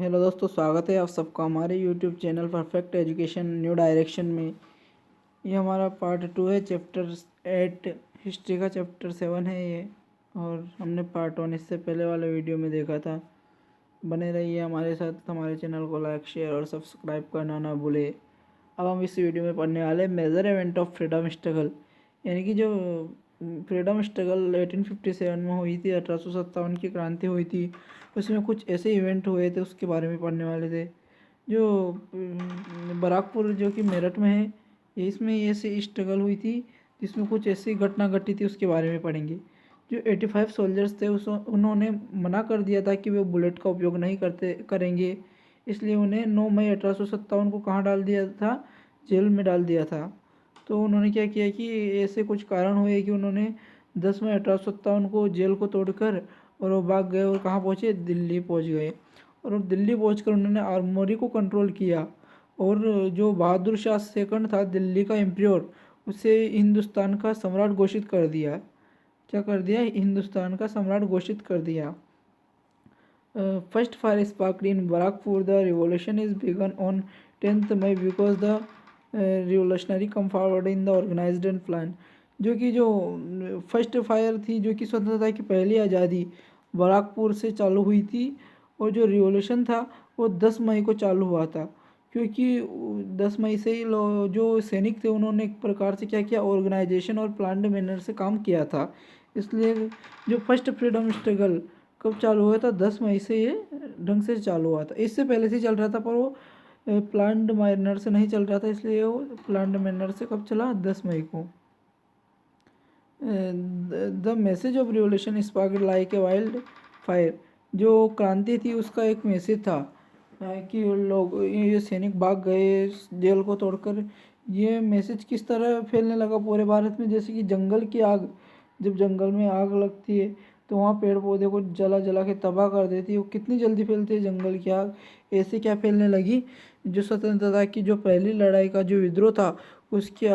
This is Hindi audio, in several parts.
हेलो दोस्तों, स्वागत है आप सबका हमारे YouTube channel perfect education new direction में। ये हमारा पार्ट 2 है, चैप्टर 8 हिस्ट्री का चैप्टर 7 है ये। और हमने पार्ट 1 इससे पहले वाले वीडियो में देखा था। बने रहिए हमारे साथ, हमारे चैनल को लाइक शेयर और सब्सक्राइब करना ना भूले। अब हम इस वीडियो में पढ़ने वाले major event of freedom struggle, यानी कि जो फ्रीडम स्ट्रगल 1857 में हुई थी, 1857 की क्रांति हुई थी, उसमें कुछ ऐसे इवेंट हुए थे उसके बारे में पढ़ने वाले थे। जो बराकपुर जो कि मेरठ में है, इसमें ऐसी स्ट्रगल हुई थी जिसमें कुछ ऐसी घटना घटी थी, उसके बारे में पढ़ेंगे। जो 85 सोल्जर्स थे उन्होंने मना कर दिया था कि वे बुलेट का उपयोग नहीं करेंगे। इसलिए उन्हें 9 मई 1857 को कहाँ डाल दिया था? जेल में डाल दिया था। तो उन्होंने क्या किया कि ऐसे कुछ कारण हुए कि उन्होंने 10 मई 1857 को जेल को तोड़कर और वो भाग गए और कहाँ पहुँचे? दिल्ली पहुँच गए। और दिल्ली पहुँचकर उन्होंने आर्मोरी को कंट्रोल किया और जो बहादुर शाह सेकंड था दिल्ली का एम्प्रियोर, उसे हिंदुस्तान का सम्राट घोषित कर दिया। क्या कर दिया? हिंदुस्तान का सम्राट घोषित कर दिया। First fire sparked in Barrackpore. The revolution is begin on 10th May because the revolutionary come forward in the organised and plan. जो कि जो फर्स्ट फायर थी, जो कि स्वतंत्रता की पहली आज़ादी बराकपुर से चालू हुई थी, और जो रिवॉल्यूशन था वो 10 मई को चालू हुआ था। क्योंकि 10 मई से ही जो सैनिक थे उन्होंने एक प्रकार से क्या किया, ऑर्गेनाइजेशन और प्लान्ड मैनर से काम किया था। इसलिए जो फर्स्ट फ्रीडम स्ट्रगल कब चालू हुआ था? 10 मई से ये ढंग से चालू हुआ था। इससे पहले से चल रहा था, पर वो प्लान्ड मैनर से नहीं चल रहा था, इसलिए वो प्लान्ड मैनर से कब चला? 10 मई को। The message of revolution sparked like a wild fire. जो क्रांति थी उसका एक मैसेज था कि लोग, ये सैनिक भाग गए जेल को तोड़कर। ये मैसेज किस तरह फैलने लगा पूरे भारत में? जैसे कि जंगल की आग, जब जंगल में आग लगती है तो वहाँ पेड़ पौधे को जला जला के तबाह कर देती है। वो कितनी जल्दी फैलती है जंगल की आग, ऐसे क्या फैलने लगी? जो स्वतंत्रता की जो पहली लड़ाई का जो विद्रोह था, उसकी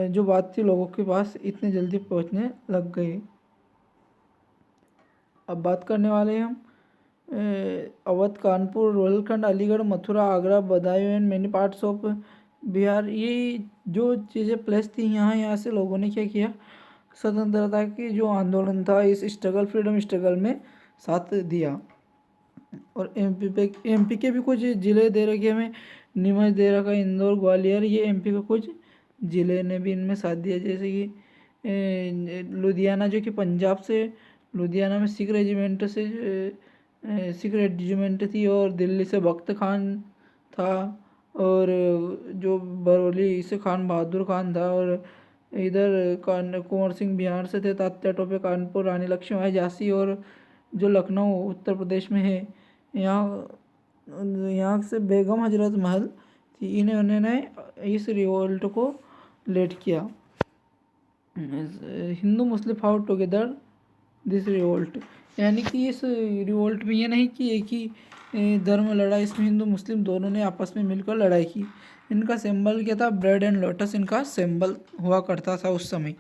जो बात थी लोगों के पास इतने जल्दी पहुंचने लग गई। अब बात करने वाले हैं हम Awadh, Kanpur, Rohilkhand, Aligarh, Mathura, Agra, Badaun and many parts of Bihar. ये जो चीज़ें प्लेस थी, यहाँ से लोगों ने क्या किया? स्वतंत्रता की जो आंदोलन था, इस स्ट्रगल, फ्रीडम स्ट्रगल में साथ दिया। और एमपी के भी कुछ ज़िले दे रखे हमें, नीमच दे रखा, इंदौर, ग्वालियर, ये एमपी के कुछ ज़िले ने भी इनमें साथ दिया। जैसे कि लुधियाना, जो कि पंजाब से, लुधियाना में सिख रेजिमेंट थी, और दिल्ली से बख्त खान था, और जो बरौली से खान बहादुर खान था, और इधर कुंवर सिंह बिहार से थे, तात्या टोपे कानपुर, रानी लक्ष्मीबाई झांसी, और जो लखनऊ उत्तर प्रदेश में है, यहाँ से बेगम हजरत महल थी। इन्होंने इस रिवोल्ट को लेड किया। हिंदू मुस्लिम फाउट टुगेदर दिस रिवोल्ट, यानी कि इस रिवोल्ट में ये नहीं कि एक ही धर्म लड़ा, इसमें हिंदू मुस्लिम दोनों ने आपस में मिलकर लड़ाई की। इनका सिंबल क्या था? ब्रेड एंड लोटस इनका सिंबल हुआ करता था उस समय।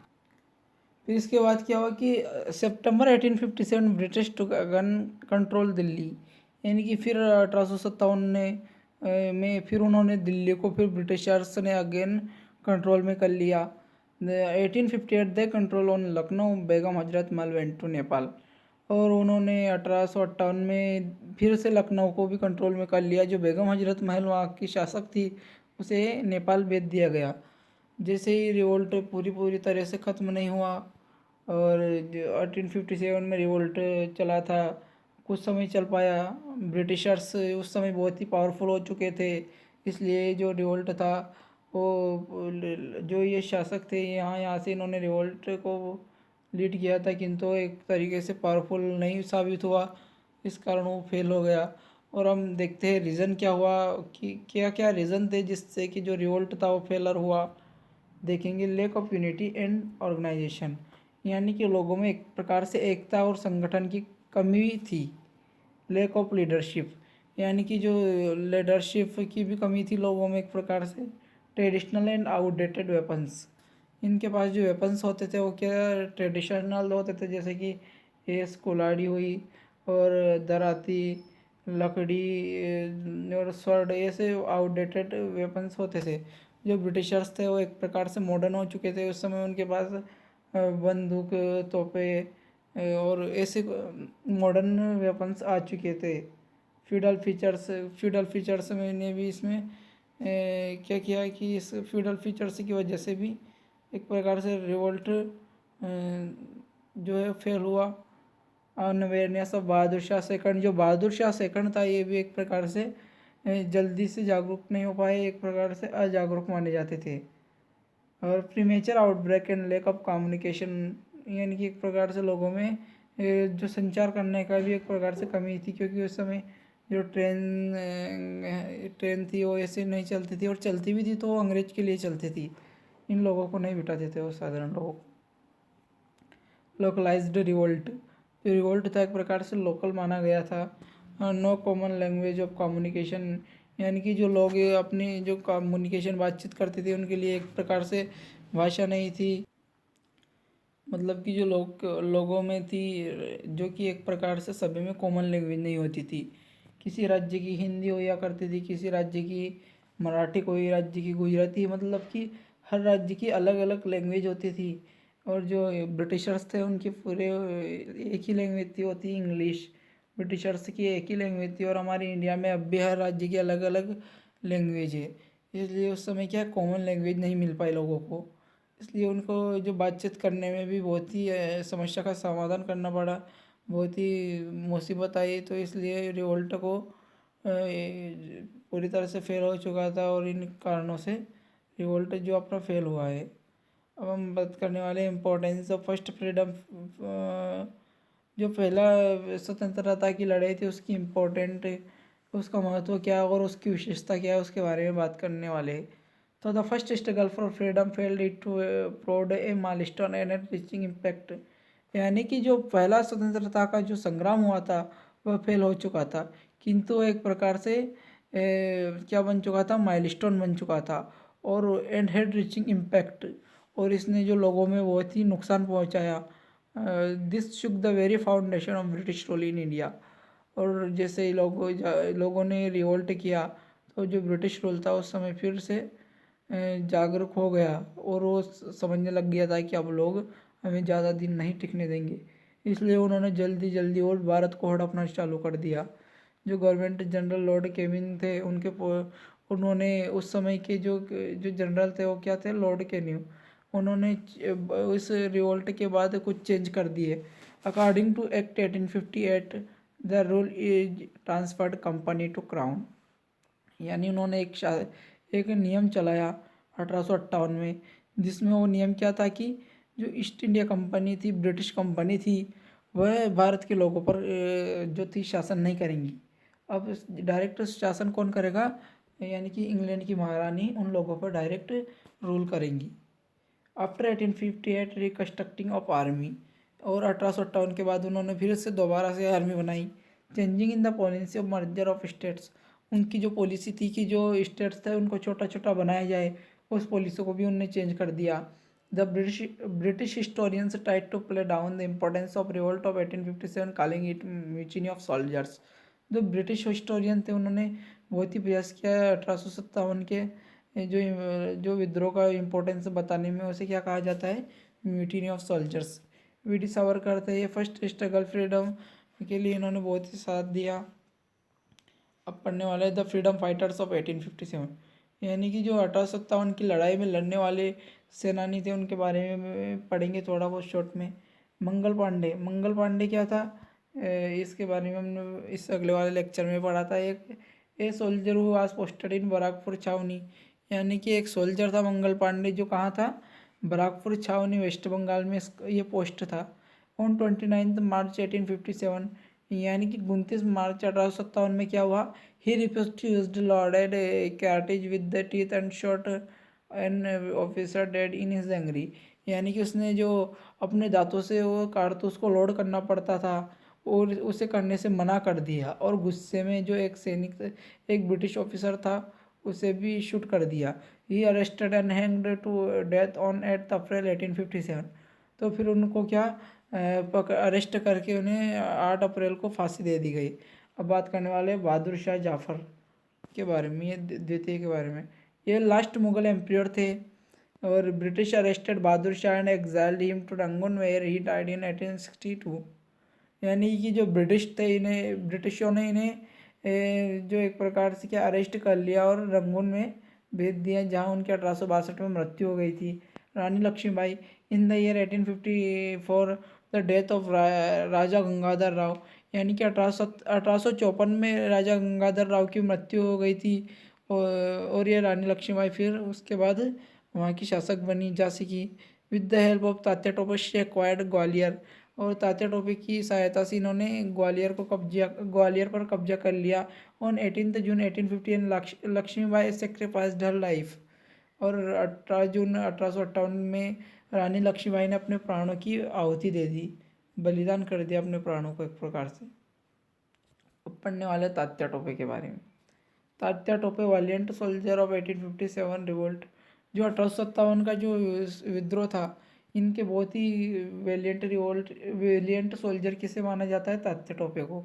फिर इसके बाद क्या हुआ कि सितंबर 1857 ब्रिटिश टुक अगन कंट्रोल दिल्ली, यानी कि फिर 1857 में फिर उन्होंने दिल्ली को फिर ब्रिटिशर्स ने अगेन कंट्रोल में कर लिया। 1858 they control on Lucknow, Begum Hazrat Mahal went to Nepal. और उन्होंने 1858 में फिर से लखनऊ को भी कंट्रोल में कर लिया। जो बेगम हजरत महल वहाँ की शासक थी, उसे नेपाल भेज दिया गया। जैसे ही रिवोल्ट पूरी तरह से ख़त्म नहीं हुआ, और 1857 में रिवोल्ट चला था, कुछ समय चल पाया। ब्रिटिशर्स उस समय बहुत ही पावरफुल हो चुके थे, इसलिए जो रिवोल्ट था वो, जो ये शासक थे यहाँ से इन्होंने रिवोल्ट को लीड किया था, किंतु एक तरीके से पावरफुल नहीं साबित हुआ, इस कारण वो फेल हो गया। और हम देखते हैं रीज़न क्या हुआ, कि क्या क्या रीज़न थे जिससे कि जो रिवोल्ट था वो फेलर हुआ। देखेंगे lack of unity and organisation, यानी कि लोगों में एक प्रकार से एकता और संगठन की कमी थी। लैक ऑफ लीडरशिप, यानी कि जो लीडरशिप की भी कमी थी लोगों में एक प्रकार से। ट्रेडिशनल एंड आउटडेटेड वेपन्स, इनके पास जो वेपन्स होते थे वो क्या ट्रेडिशनल होते थे, जैसे कि एस कुल्हाड़ी हुई, और दराती, लकड़ी और स्वॉर्ड ऐसे आउटडेटेड वेपन्स होते थे। जो ब्रिटिशर्स थे वो एक प्रकार से मॉडर्न हो चुके थे। उस समय उनके पास बंदूक, तोपें और ऐसे मॉडर्न वेपन्स आ चुके थे। फ्यूडल फीचर्स मैंने भी इसमें क्या किया कि इस फ्यूडल फीचर्स की वजह से भी एक प्रकार से रिवोल्ट जो है फेल हुआ। Unawareness of Bahadur Shah second, जो बहादुर शाह सेकंड था ये भी एक प्रकार से जल्दी से जागरूक नहीं हो पाए, एक प्रकार से अजागरूक माने जाते थे। और premature outbreak and lack of communication, यानी कि एक प्रकार से लोगों में जो संचार करने का भी एक प्रकार से कमी थी, क्योंकि उस समय जो ट्रेन थी वो ऐसे नहीं चलती थी, और चलती भी थी तो वो अंग्रेज के लिए चलती थी, इन लोगों को नहीं बिठाते थे वो साधारण लोगों को। लोकलाइज्ड रिवोल्ट, जो रिवोल्ट था एक प्रकार से लोकल माना गया था। No common language of communication, यानी कि जो लोग अपनी जो कम्युनिकेशन बातचीत करते थे उनके लिए एक प्रकार से भाषा नहीं थी, मतलब कि जो लोगों में थी, जो कि एक प्रकार से सभी में कॉमन लैंग्वेज नहीं होती थी। किसी राज्य की हिंदी होया करती थी, किसी राज्य की मराठी, कोई राज्य की गुजराती, मतलब कि हर राज्य की अलग अलग लैंग्वेज होती थी। और जो ब्रिटिशर्स थे उनकी पूरे एक ही लैंग्वेज थी, होती इंग्लिश। ब्रिटिशर्स की एक ही लैंग्वेज थी, और हमारे इंडिया में अब भी हर राज्य की अलग अलग लैंग्वेज है। इसलिए उस समय क्या कॉमन लैंग्वेज नहीं मिल पाई लोगों को, इसलिए उनको जो बातचीत करने में भी बहुत ही समस्या का समाधान करना पड़ा, बहुत ही मुसीबत आई। तो इसलिए रिवोल्ट को पूरी तरह से फेल हो चुका था, और इन कारणों से रिवोल्ट जो अपना फेल हुआ है। अब हम बात करने वाले इम्पोर्टेंस ऑफ फर्स्ट फ्रीडम, जो पहला स्वतंत्रता की लड़ाई थी उसकी इम्पोर्टेंट, उसका महत्व क्या है और उसकी विशेषता क्या है, उसके बारे में बात करने वाले हैं। तो the first struggle for freedom failed it to prod a milestone and reaching impact, यानी कि जो पहला स्वतंत्रता का जो संग्राम हुआ था वह फेल हो चुका था, किंतु एक प्रकार से क्या बन चुका था, माइलस्टोन बन चुका था, और एंड हैड रीचिंग इम्पैक्ट, और इसने जो लोगों में बहुत ही नुकसान पहुंचाया। This shook the very foundation of British rule in India, और जैसे ही लोगों ने रिवोल्ट किया तो जो ब्रिटिश रूल था उस समय फिर से जागरूक हो गया, और वो समझने लग गया था कि अब लोग हमें ज़्यादा दिन नहीं टिकने देंगे। इसलिए उन्होंने जल्दी जल्दी और भारत को हड़पना चालू कर दिया। जो गवर्नमेंट जनरल लॉर्ड केनिंग थे उन्होंने उस समय के जो जो जनरल थे वो क्या थे, लॉर्ड केनिंग, उन्होंने इस रिवोल्ट के बाद कुछ चेंज कर दिए। According to act 1858 the rule is transferred company to crown, यानी उन्होंने एक नियम चलाया 1858 में, जिसमें वो नियम क्या था कि जो ईस्ट इंडिया कंपनी थी, ब्रिटिश कंपनी थी, वह भारत के लोगों पर जो थी शासन नहीं करेंगी। अब डायरेक्ट शासन कौन करेगा, यानी कि इंग्लैंड की महारानी उन लोगों पर डायरेक्ट रूल करेंगी। आफ्टर 1858 रिकन्स्ट्रक्टिंग ऑफ आर्मी, और 1858 के बाद उन्होंने फिर से दोबारा से आर्मी बनाई। Changing in the policy of merger of states, उनकी जो पॉलिसी थी कि जो स्टेट्स थे उनको छोटा छोटा बनाया जाए, उस पॉलिसी को भी उनने चेंज कर दिया। The British historians tried to play down the importance of revolt of 1857 calling it mutiny of soldiers, जो ब्रिटिश हिस्टोरियन थे उन्होंने बहुत ही प्रयास किया 1857 के जो जो विद्रोह का इम्पोर्टेंस बताने में, उसे क्या कहा जाता है, mutiny of soldiers. V D Savarkar थे, ये फर्स्ट स्ट्रगल फ्रीडम के लिए इन्होंने बहुत ही साथ दिया। अब पढ़ने वाले द फ्रीडम फाइटर्स ऑफ 1857, यानी कि जो 1857 की लड़ाई में लड़ने वाले सेनानी थे उनके बारे में पढ़ेंगे थोड़ा बहुत शॉर्ट में। मंगल पांडे क्या था, इसके बारे में हमने इस अगले वाले लेक्चर में पढ़ा था। एक a soldier who was posted in Barrackpore छावनी, यानी कि एक सोल्जर था मंगल पांडे जो कहाँ था, बराकपुर छावनी वेस्ट बंगाल में ये पोस्ट था। ऑन 29 मार्च 1857, यानी कि 29 मार्च 1857 में क्या हुआ, he refused to used loaded cartridge with the teeth and shot an officer dead in his angry, यानी कि उसने जो अपने दांतों से वो कारतूस को लोड करना पड़ता था और उसे करने से मना कर दिया, और गुस्से में जो एक ब्रिटिश ऑफिसर था उसे भी शूट कर दिया। He arrested and hanged to death on 8 April 1857, तो फिर उनको क्या अरेस्ट करके उन्हें 8 अप्रैल को फांसी दे दी गई। अब बात करने वाले बहादुर शाह जाफर के बारे में, ये द्वितीय के बारे में। ये लास्ट मुगल एम्पायर थे और British arrested Bahadur Shah and exiled him to Rangoon where he died in 1862। यानी कि जो ब्रिटिश थे, इन्हें ब्रिटिशों ने इन्हें जो एक प्रकार से क्या अरेस्ट कर लिया और रंगून में भेज दिया, जहां उनकी 1862 में मृत्यु हो गई थी। Rani Lakshmibai in the year 1854 the death of Raja Gangadhar Rao, यानी कि 1854 में राजा गंगाधर राव की मृत्यु हो गई थी। और ये रानी लक्ष्मीबाई फिर उसके बाद वहाँ की शासक बनी Jhansi. With the help of Tatya Tope she acquired Gwalior, और तात्या टोपे की सहायता से इन्होंने ग्वालियर पर कब्जा कर लिया। On 18 June 1850 Lakshmibai sacrificed her life, और 18 जून 1858 में रानी लक्ष्मीबाई ने अपने प्राणों की आहुति दे दी, बलिदान कर दिया अपने प्राणों को एक प्रकार से। अब पढ़ने वाले तात्या टोपे के बारे में। Tatya Tope valiant soldier of 1857 revolt, जो 1857 का जो विद्रोह था, इनके बहुत ही वेलियंट सोल्जर किसे माना जाता है? तात्या टोपे को।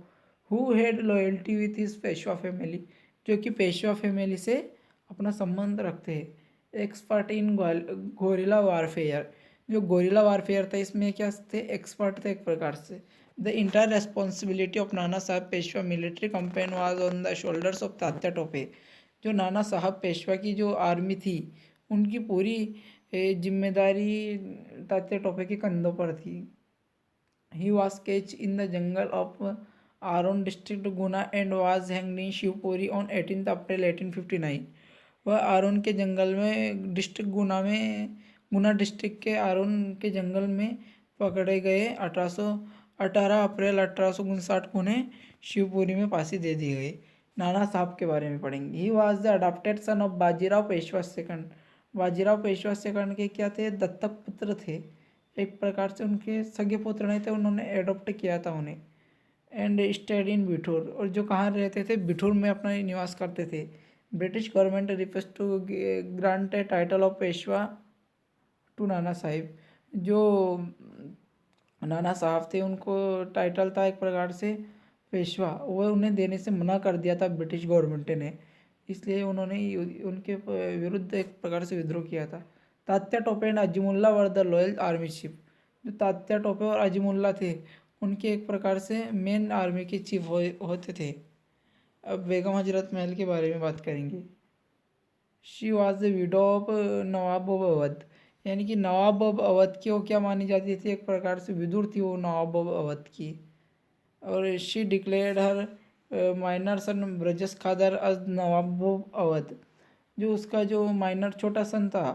Who had loyalty with his Peshwa family, जो कि पेशवा फैमिली से अपना संबंध रखते हैं। एक्सपर्ट इन गोरिल्ला वारफेयर, जो गोरिल्ला वारफेयर था इसमें क्या थे? एक्सपर्ट थे एक प्रकार से। द इंटायर रेस्पॉन्सिबिलिटी ऑफ नाना साहब Peshwa military campaign was on the shoulders of Tatya Tope, जो नाना साहब पेशवा की जो आर्मी थी उनकी पूरी जिम्मेदारी तात्या टोपे के कंधों पर थी। He was catch in the jungle of Aron district Guna and was hanged in Shivpuri on 18 April 1859। वह आरोन के जंगल में गुना डिस्ट्रिक्ट के आरोन के जंगल में पकड़े गए। 18 अप्रैल 1859 को उन्हें शिवपुरी में फांसी दे दी गई। नाना साहब के बारे में पढ़ेंगे। He was the adopted son of Bajirao Peshwa second, Bajirao Peshwa second के क्या थे? दत्तक पुत्र थे, एक प्रकार से उनके सगे पुत्र नहीं थे, उन्होंने एडॉप्ट किया था उन्हें। एंड स्टेड इन बिठूर, और जो कहाँ रहते थे? बिठूर में अपना निवास करते थे। British government refuse to grant a title of Peshwa to Nana Sahib, जो नाना साहब थे उनको टाइटल था एक प्रकार से पेशवा, वो उन्हें देने से मना कर दिया था ब्रिटिश गवर्नमेंट ने, इसलिए उन्होंने उनके विरुद्ध एक प्रकार से विद्रोह किया था। Tatya Tope and Azimullah were the loyal army chief, जो तात्या टोपे और अजीमुल्ला थे उनके एक प्रकार से मेन आर्मी के चीफ होते थे। अब बेगम हजरत महल के बारे में बात करेंगे। She was the widow of Nawab of Awadh, यानी कि नवाब ऑफ अवध की वो क्या मानी जाती थी? एक प्रकार से विदुर थी वो नवाब ऑफ अवध की। और she declared her minor son Birjis Qadr as Nawab of Awadh, जो उसका जो माइनर छोटा सन था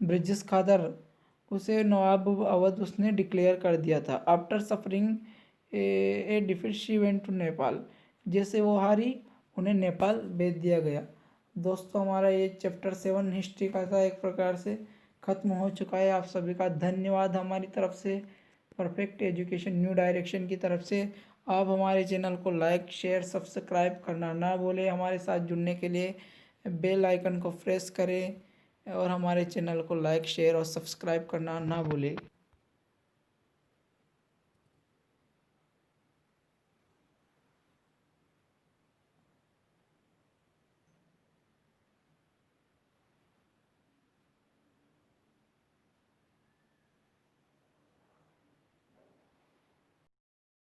ब्रजस खादर, उसे नवाब ऑफ अवध उसने डिक्लेयर कर दिया था। After suffering a defeat she went to Nepal, जैसे वो हारी उन्हें नेपाल भेज दिया गया। दोस्तों हमारा ये चैप्टर 7 हिस्ट्री का था एक प्रकार से ख़त्म हो चुका है। आप सभी का धन्यवाद हमारी तरफ से, परफेक्ट एजुकेशन न्यू डायरेक्शन की तरफ से। आप हमारे चैनल को लाइक शेयर सब्सक्राइब करना ना भूलें। हमारे साथ जुड़ने के लिए बेल आइकन को प्रेस करें और हमारे चैनल को लाइक शेयर और सब्सक्राइब करना ना भूलें।